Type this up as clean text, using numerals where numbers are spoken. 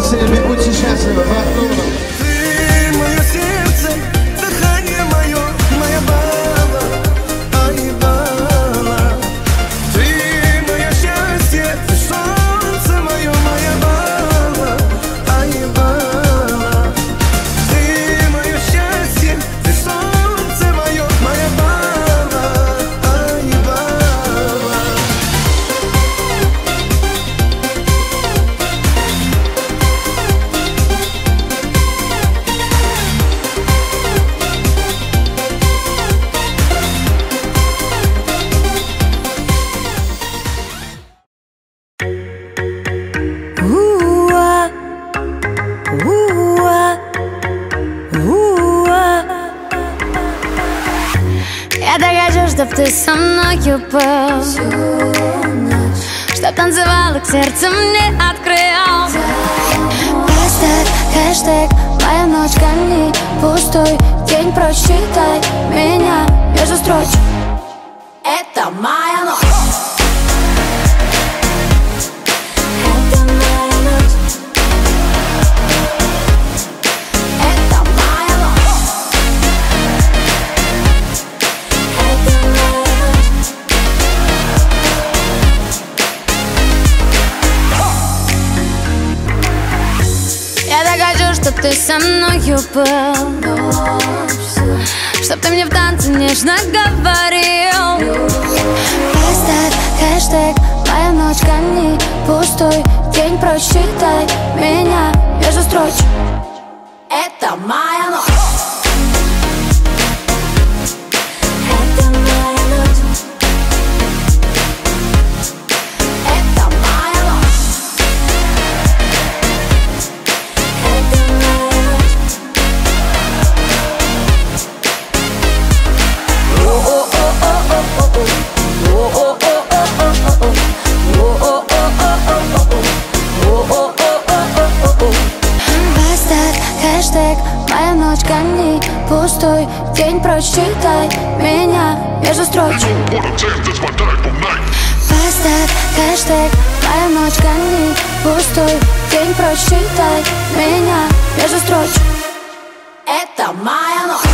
всеми будьте счастливы в одном. Ты мое сердце, дыхание мое, моя бала, ай бала. Ты мое счастье, ты солнце мое, моя бала, ай бала. Ты мое счастье, ты солнце мое, моя бала, ай бала. Я так хочу, чтоб ты со мною был, чтоб танцевал и к сердцу мне открыл. Поставь хэштег «Моя ночь гони», пустой день прочитай меня между строчек. Это моя ночь. Это моя ночь. Это моя ночь. Это моя ночь. Я так хочу, чтоб ты со мною был, чтоб ты мне в танце нежно говорил. Поставь хэштег «Моя ночь гони», пустой день прочитай меня между строчек. Это моя ночь. Это моя ночь. Это моя ночь. Это моя ночь. Поставь хэштег «Моя ночь гони», пустой день прочитай меня между строчек. Поставь хэштег «Моя ночь гони», пустой день прочитай меня между строчек. Это моя ночь.